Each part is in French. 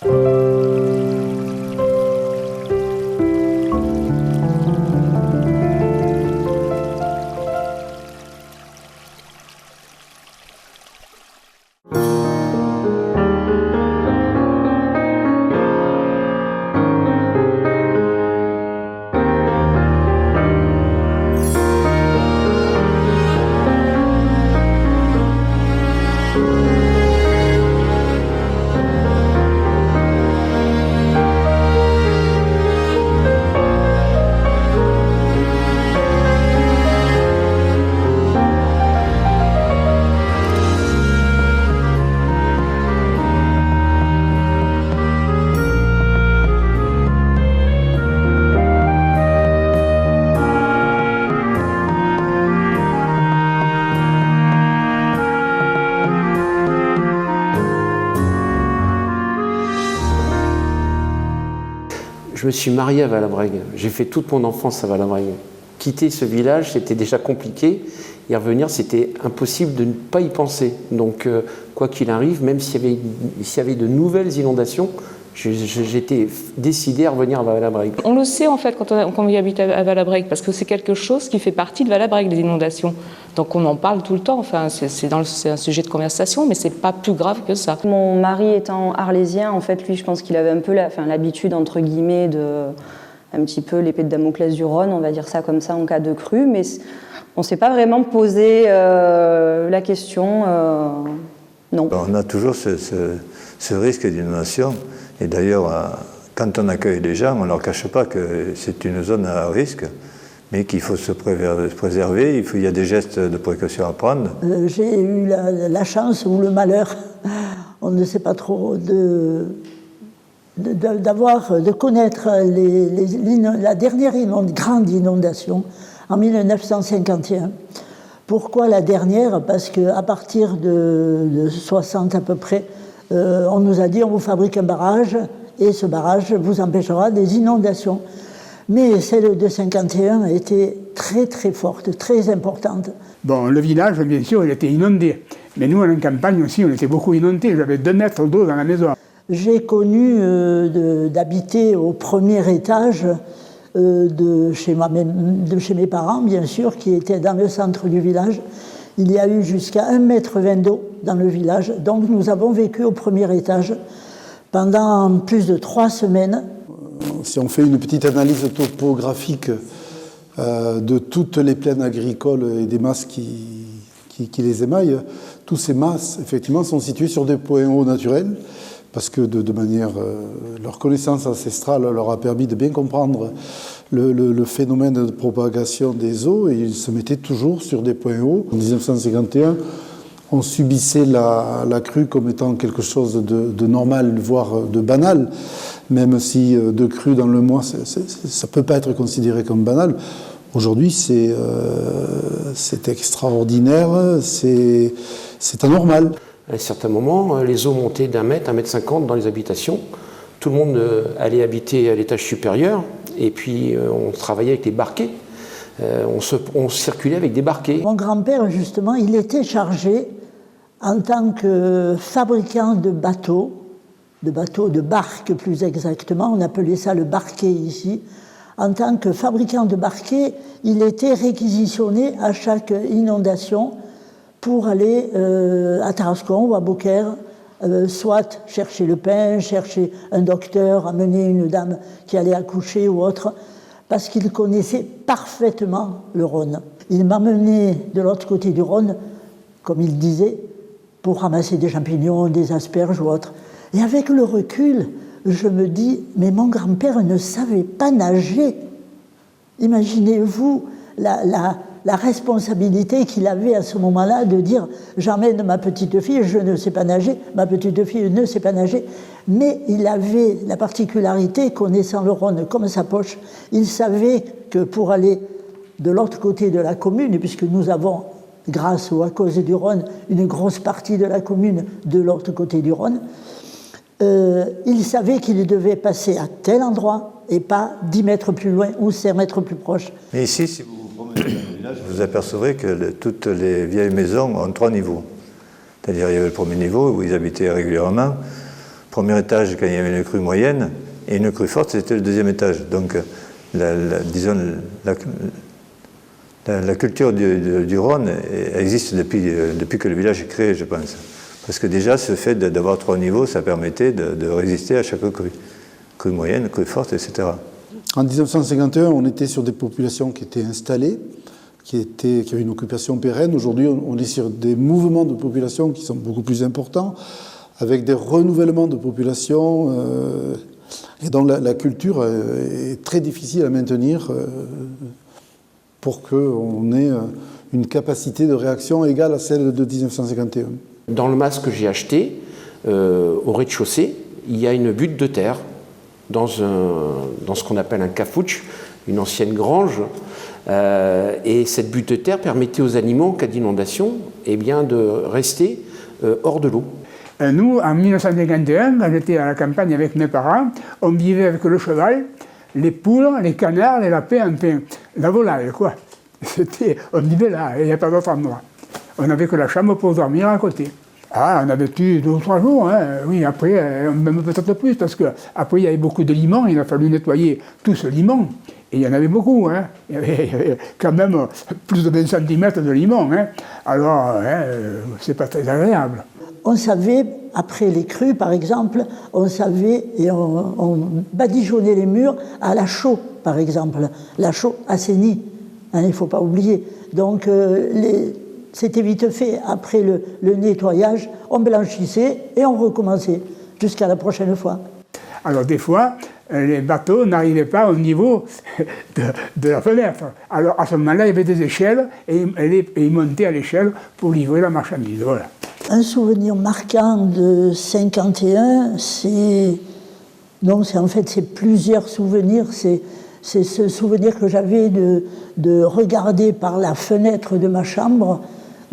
Je me suis marié à Valabrègue. J'ai fait toute mon enfance à Valabrègue. Quitter ce village, c'était déjà compliqué. Y revenir, c'était impossible de ne pas y penser. Donc, quoi qu'il arrive, même s'il y avait de nouvelles inondations, j'étais décidé à revenir à Valabrègue. On le sait en fait quand on y habite à Valabrègue, parce que c'est quelque chose qui fait partie de Valabrègue, les inondations. Donc on en parle tout le temps, enfin, c'est un sujet de conversation, mais c'est pas plus grave que ça. Mon mari étant arlésien, en fait, lui, je pense qu'il avait un peu l'habitude, entre guillemets, un petit peu l'épée de Damoclès du Rhône, on va dire ça comme ça, en cas de crue, mais on ne s'est pas vraiment posé la question, non. On a toujours ce risque d'inondation. Et d'ailleurs, quand on accueille les gens, on ne leur cache pas que c'est une zone à risque, mais qu'il faut se préserver, il y a des gestes de précaution à prendre. J'ai eu la chance ou le malheur, on ne sait pas trop, de connaître la dernière grande inondation en 1951. Pourquoi la dernière? Parce qu'à partir de 60 à peu près, on nous a dit on vous fabrique un barrage et ce barrage vous empêchera des inondations. Mais celle de 51 a été très très forte, très importante. Bon, le village, bien sûr, il était inondé. Mais nous, en campagne aussi, on était beaucoup inondés. J'avais 2 mètres d'eau dans la maison. J'ai connu d'habiter au premier étage de chez mes parents, bien sûr, qui étaient dans le centre du village. Il y a eu jusqu'à 1,20 m d'eau dans le village. Donc nous avons vécu au premier étage pendant plus de 3 semaines. Si on fait une petite analyse topographique de toutes les plaines agricoles et des masses qui les émaillent, toutes ces masses, effectivement, sont situées sur des points hauts naturels, parce que de manière, leur connaissance ancestrale leur a permis de bien comprendre le phénomène de propagation des eaux, et ils se mettaient toujours sur des points hauts. En 1951, on subissait la crue comme étant quelque chose de normal, voire de banal, même si 2 crues dans le mois, ça ne peut pas être considéré comme banal. Aujourd'hui, c'est extraordinaire, c'est anormal. À un certain moment, les eaux montaient d'1 mètre, 1,50 m dans les habitations. Tout le monde allait habiter à l'étage supérieur, et puis on travaillait avec les barquets. On circulait avec des barquets. Mon grand-père, justement, il était chargé en tant que fabricant de bateaux, de barques plus exactement, on appelait ça le barquet ici. En tant que fabricant de barquets, il était réquisitionné à chaque inondation pour aller à Tarascon ou à Beaucaire, soit chercher le pain, chercher un docteur, amener une dame qui allait accoucher ou autre, parce qu'il connaissait parfaitement le Rhône. Il m'amenait de l'autre côté du Rhône, comme il disait, pour ramasser des champignons, des asperges ou autre. Et avec le recul, je me dis, mais mon grand-père ne savait pas nager. Imaginez-vous la responsabilité qu'il avait à ce moment-là de dire « j'emmène ma petite fille, je ne sais pas nager, ma petite fille ne sait pas nager ». Mais il avait la particularité, connaissant le Rhône comme sa poche, il savait que pour aller de l'autre côté de la commune, puisque nous avons, grâce ou à cause du Rhône, une grosse partie de la commune de l'autre côté du Rhône, il savait qu'il devait passer à tel endroit et pas 10 mètres plus loin ou 5 mètres plus proche. Mais ici, si vous vous promenez dans le village, vous apercevrez que toutes les vieilles maisons ont 3 niveaux. C'est-à-dire il y avait le premier niveau où ils habitaient régulièrement. premier étage quand il y avait une crue moyenne, et une crue forte, c'était le deuxième étage. Donc, disons, la culture du Rhône existe depuis que le village est créé, je pense. Parce que déjà, ce fait d'avoir 3 niveaux, ça permettait de résister à chaque crue. Crue moyenne, crue forte, etc. En 1951, on était sur des populations qui étaient installées, qui avaient une occupation pérenne. Aujourd'hui, on est sur des mouvements de population qui sont beaucoup plus importants, avec des renouvellements de population. Et donc la culture est très difficile à maintenir pour qu'on ait une capacité de réaction égale à celle de 1951. Dans le mas que j'ai acheté, au rez-de-chaussée, il y a une butte de terre dans ce qu'on appelle un cafouche, une ancienne grange. Et cette butte de terre permettait aux animaux, en cas d'inondation, eh bien, de rester hors de l'eau. Nous, en 1951, quand j'étais à la campagne avec mes parents, on vivait avec le cheval, les poules, les canards, les lapins, enfin, la volaille, quoi. On vivait là, il n'y a pas d'autre endroit. On n'avait que la chambre pour dormir à côté. Ah, on avait tenu 2 ou 3 jours, hein. Oui, après, même peut-être plus, parce qu'après, il y avait beaucoup de limons, il a fallu nettoyer tout ce limon. Et il y en avait beaucoup, hein. Il y avait quand même plus de 20 cm de limon, hein. Alors, c'est pas très agréable. On savait, après les crues par exemple, on savait et on badigeonnait les murs à la chaux, par exemple. La chaux assainie, hein, il ne faut pas oublier. Donc c'était vite fait, après le nettoyage, on blanchissait et on recommençait jusqu'à la prochaine fois. Alors des fois, les bateaux n'arrivaient pas au niveau de la fenêtre. Alors à ce moment-là, il y avait des échelles et ils montaient à l'échelle pour livrer la marchandise. Voilà. Un souvenir marquant de 51, c'est plusieurs souvenirs. C'est ce souvenir que j'avais de regarder par la fenêtre de ma chambre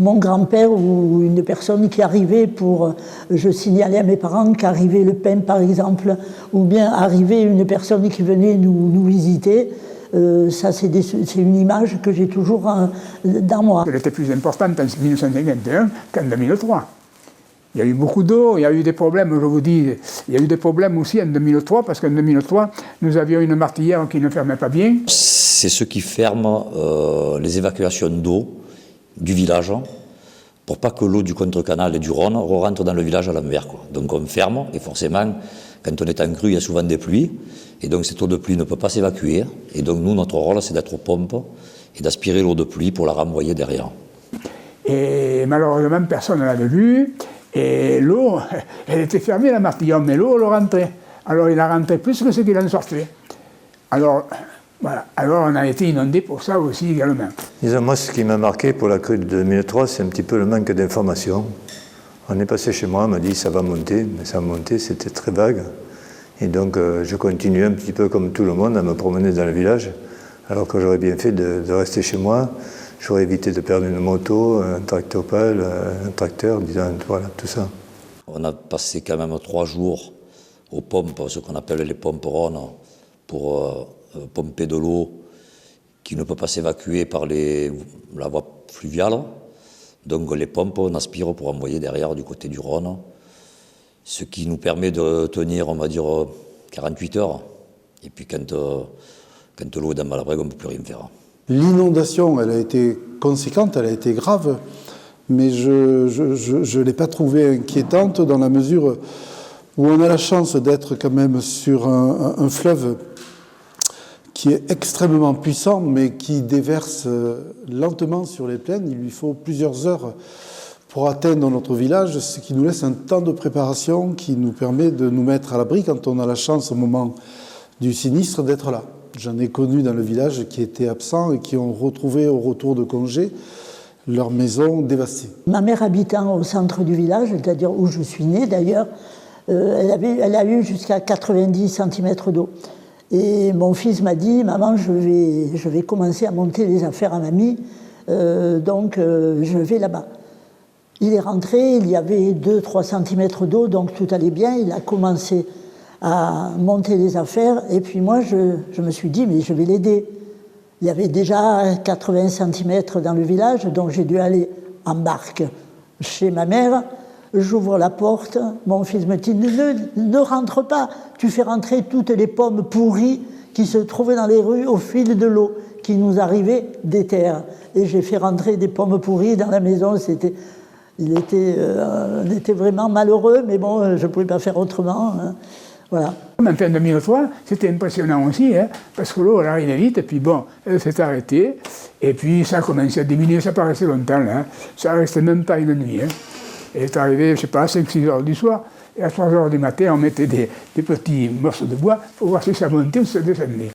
mon grand-père ou une personne qui arrivait pour... Je signalais à mes parents qu'arrivait le pain, par exemple, ou bien arrivait une personne qui venait nous visiter. Ça, c'est une image que j'ai toujours dans moi. Elle était plus importante en 1951 qu'en 2003. Il y a eu beaucoup d'eau, il y a eu des problèmes, je vous dis. Il y a eu des problèmes aussi en 2003, parce qu'en 2003, nous avions une martilière qui ne fermait pas bien. C'est ceux qui ferment les évacuations d'eau du village, pour pas que l'eau du contre-canal et du Rhône rentre dans le village à l'envers. Donc on ferme, et forcément, quand on est en crue, il y a souvent des pluies, et donc cette eau de pluie ne peut pas s'évacuer. Et donc nous, notre rôle, c'est d'être aux pompes et d'aspirer l'eau de pluie pour la renvoyer derrière. Et malheureusement, personne ne l'avait vu, et l'eau, elle était fermée, la martillon, mais l'eau, elle rentrait. Alors il a rentré plus que ce qu'il en sortait. Alors, voilà. Alors on a été inondé pour ça aussi également. Disons, moi, ce qui m'a marqué pour la crue de 2003, c'est un petit peu le manque d'informations. On est passé chez moi, on m'a dit ça va monter, mais ça a monté, c'était très vague. Et donc je continuais un petit peu comme tout le monde à me promener dans le village, alors que j'aurais bien fait de rester chez moi. J'aurais évité de perdre une moto, un tractopelle, un tracteur, disons, voilà, tout ça. On a passé quand même 3 jours aux pompes, ce qu'on appelle les pompes Rhône, pour pomper de l'eau qui ne peut pas s'évacuer par la voie fluviale. Donc les pompes, on aspire pour envoyer derrière du côté du Rhône, ce qui nous permet de tenir, on va dire, 48 heures. Et puis quand l'eau est dans Valabrègue, on ne peut plus rien faire. L'inondation, elle a été conséquente, elle a été grave, mais je ne l'ai pas trouvée inquiétante dans la mesure où on a la chance d'être quand même sur un fleuve qui est extrêmement puissant, mais qui déverse lentement sur les plaines. Il lui faut plusieurs heures pour atteindre notre village, ce qui nous laisse un temps de préparation qui nous permet de nous mettre à l'abri quand on a la chance au moment du sinistre d'être là. J'en ai connu dans le village qui étaient absents et qui ont retrouvé au retour de congé leur maison dévastée. Ma mère habitant au centre du village, c'est-à-dire où je suis née d'ailleurs, elle a eu jusqu'à 90 cm d'eau. Et mon fils m'a dit, maman, je vais commencer à monter les affaires à mamie, donc je vais là-bas. Il est rentré, il y avait 2-3 cm d'eau, donc tout allait bien. Il a commencé à monter les affaires, et puis moi, je me suis dit, mais je vais l'aider. Il y avait déjà 80 cm dans le village, donc j'ai dû aller en barque chez ma mère j'ouvre la porte, mon fils me dit ne rentre pas, tu fais rentrer toutes les pommes pourries qui se trouvaient dans les rues au fil de l'eau qui nous arrivait des terres. Et j'ai fait rentrer des pommes pourries dans la maison. On était vraiment malheureux, mais bon, je ne pouvais pas faire autrement. Hein. Voilà. En fin 2003, c'était impressionnant aussi, hein, parce que l'eau elle arrivait vite, et puis bon, elle s'est arrêtée, et puis ça a commencé à diminuer, ça paraissait longtemps, là, hein. Ça restait même pas une nuit. Hein. Elle est arrivée, je ne sais pas, à 5-6 heures du soir, et à 3 heures du matin, on mettait des petits morceaux de bois pour voir si ça montait ou si ça descendait.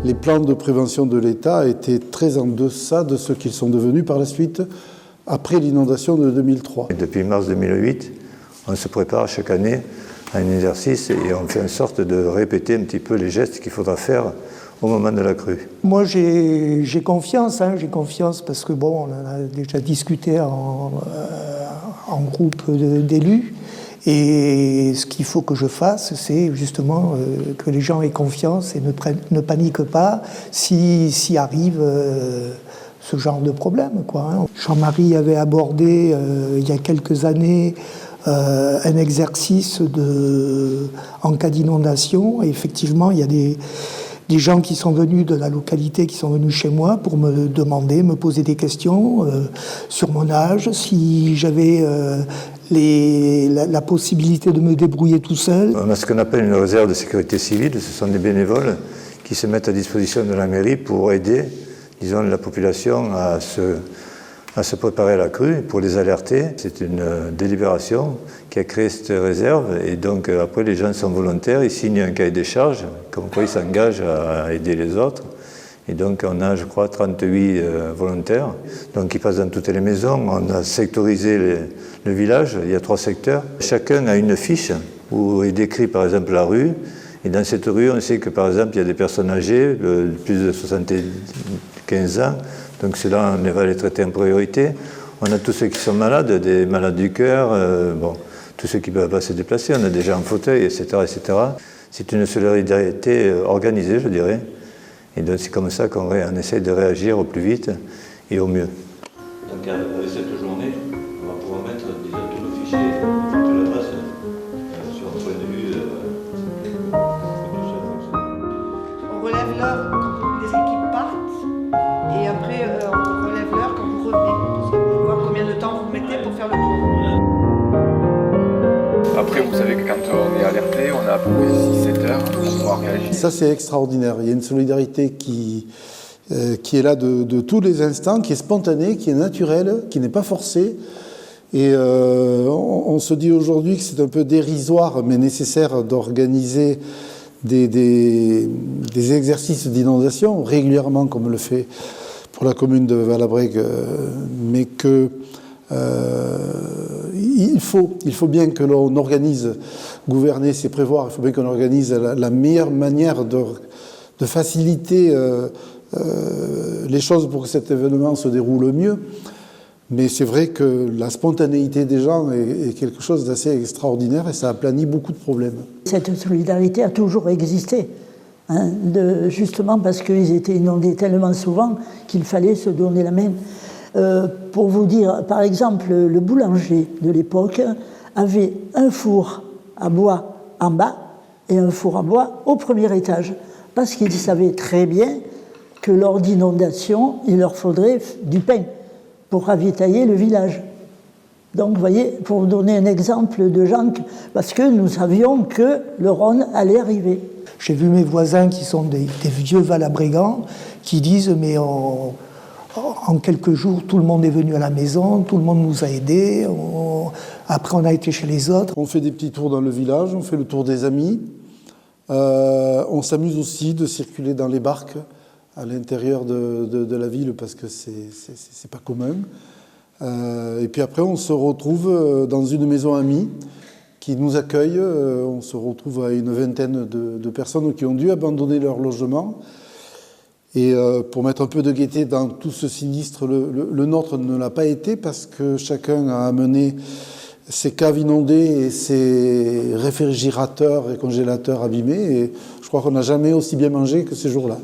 Les plans de prévention de l'État étaient très en deçà de ce qu'ils sont devenus par la suite, après l'inondation de 2003. Et depuis mars 2008, on se prépare chaque année à un exercice et on fait en sorte de répéter un petit peu les gestes qu'il faudra faire au moment de la crue. Moi j'ai confiance, parce que bon, on en a déjà discuté en groupe d'élus. Et ce qu'il faut que je fasse, c'est justement que les gens aient confiance et ne paniquent pas s'il arrive ce genre de problème, quoi, hein. Jean-Marie avait abordé il y a quelques années un exercice en cas d'inondation. Et effectivement, il y a des gens qui sont venus de la localité, qui sont venus chez moi pour me demander, me poser des questions sur mon âge, si j'avais la possibilité de me débrouiller tout seul. On a ce qu'on appelle une réserve de sécurité civile. Ce sont des bénévoles qui se mettent à disposition de la mairie pour aider, disons, la population à se préparer à la crue, pour les alerter. C'est une délibération qui a créé cette réserve et donc après les gens sont volontaires, ils signent un cahier des charges, comme quoi ils s'engagent à aider les autres. Et donc on a, je crois, 38 volontaires, donc ils passent dans toutes les maisons. On a sectorisé le village, il y a 3 secteurs. Chacun a une fiche où est décrit par exemple la rue. Et dans cette rue, on sait que par exemple, il y a des personnes âgées, de plus de 75 ans, donc ceux-là, on va les traiter en priorité. On a tous ceux qui sont malades, des malades du cœur, bon, tous ceux qui ne peuvent pas se déplacer, on a des gens en fauteuil, etc. etc. C'est une solidarité organisée, je dirais. Et donc c'est comme ça qu'on essaie de réagir au plus vite et au mieux. Donc avec cette journée, on va pouvoir mettre, disons, tout le fichier, toute l'adresse sur un point de vue de tout ça fonctionne. On relève l'heure quand les équipes partent et après on relève l'heure quand vous revenez. Pour voir combien de temps vous mettez pour faire le tour. Après, vous savez que quand on est alerté, on a à peu près 6-7 heures pour pouvoir réagir. Ça, c'est extraordinaire. Il y a une solidarité qui est là de tous les instants, qui est spontanée, qui est naturelle, qui n'est pas forcée. Et on se dit aujourd'hui que c'est un peu dérisoire, mais nécessaire d'organiser des exercices d'inondation régulièrement, comme le fait pour la commune de Valabrègue, mais que il faut bien que l'on organise, gouverner c'est prévoir, il faut bien qu'on organise la meilleure manière de faciliter les choses pour que cet événement se déroule mieux. Mais c'est vrai que la spontanéité des gens est quelque chose d'assez extraordinaire et ça aplanit beaucoup de problèmes. Cette solidarité a toujours existé, hein, justement parce qu'ils étaient inondés tellement souvent qu'il fallait se donner la main. Pour vous dire, par exemple, le boulanger de l'époque avait un four à bois en bas et un four à bois au premier étage, parce qu'il savait très bien que lors d'inondation, il leur faudrait du pain pour ravitailler le village. Donc, vous voyez, pour vous donner un exemple de gens, parce que nous savions que le Rhône allait arriver. J'ai vu mes voisins qui sont des vieux valabrégans qui disent « mais en quelques jours, tout le monde est venu à la maison, tout le monde nous a aidés, après on a été chez les autres. » On fait des petits tours dans le village, on fait le tour des amis. On s'amuse aussi de circuler dans les barques à l'intérieur de la ville parce que c'est pas commun. Et puis après, on se retrouve dans une maison amie qui nous accueille. On se retrouve à une vingtaine de personnes qui ont dû abandonner leur logement. Et pour mettre un peu de gaieté dans tout ce sinistre, le nôtre ne l'a pas été parce que chacun a amené ses caves inondées et ses réfrigérateurs et congélateurs abîmés. Et je crois qu'on n'a jamais aussi bien mangé que ces jours-là.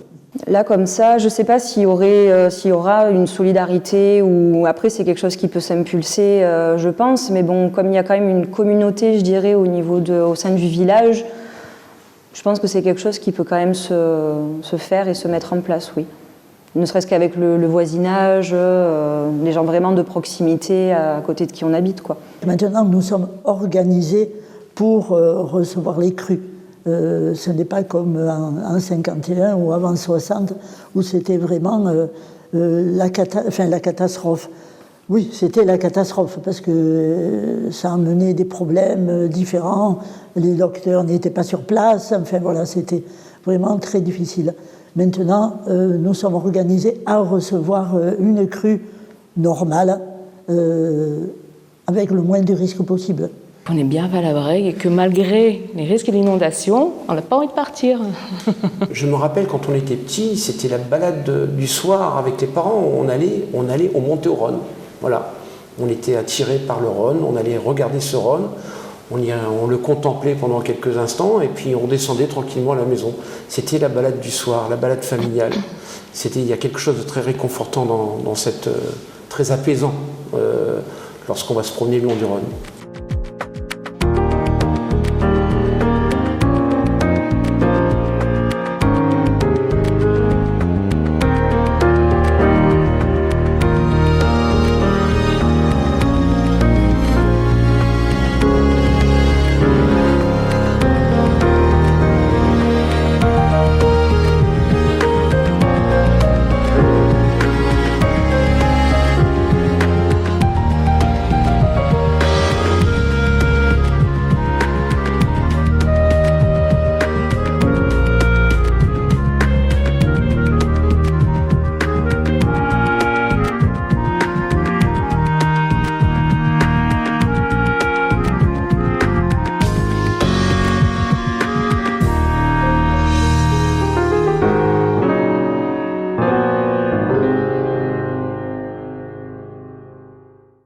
Là, comme ça, je ne sais pas s'il y aura une solidarité ou après c'est quelque chose qui peut s'impulser, je pense. Mais bon, comme il y a quand même une communauté, je dirais, au sein du village, je pense que c'est quelque chose qui peut quand même se faire et se mettre en place, oui. Ne serait-ce qu'avec le voisinage, les gens vraiment de proximité à côté de qui on habite, quoi. Maintenant, nous sommes organisés pour recevoir les crues. Ce n'est pas comme en 51 ou avant 60 où c'était vraiment la catastrophe. Oui, c'était la catastrophe parce que ça amenait des problèmes différents. Les docteurs n'étaient pas sur place. Enfin voilà, c'était vraiment très difficile. Maintenant, nous sommes organisés à recevoir une crue normale avec le moins de risques possible. On est bien à Valabrègue et que malgré les risques d'inondation, on n'a pas envie de partir. Je me rappelle quand on était petit, c'était la balade du soir avec les parents. On montait au Rhône. Voilà. On était attirés par le Rhône, on allait regarder ce Rhône, on le contemplait pendant quelques instants et puis on descendait tranquillement à la maison. C'était la balade du soir, la balade familiale. Il y a quelque chose de très réconfortant dans cette très apaisant lorsqu'on va se promener le long du Rhône.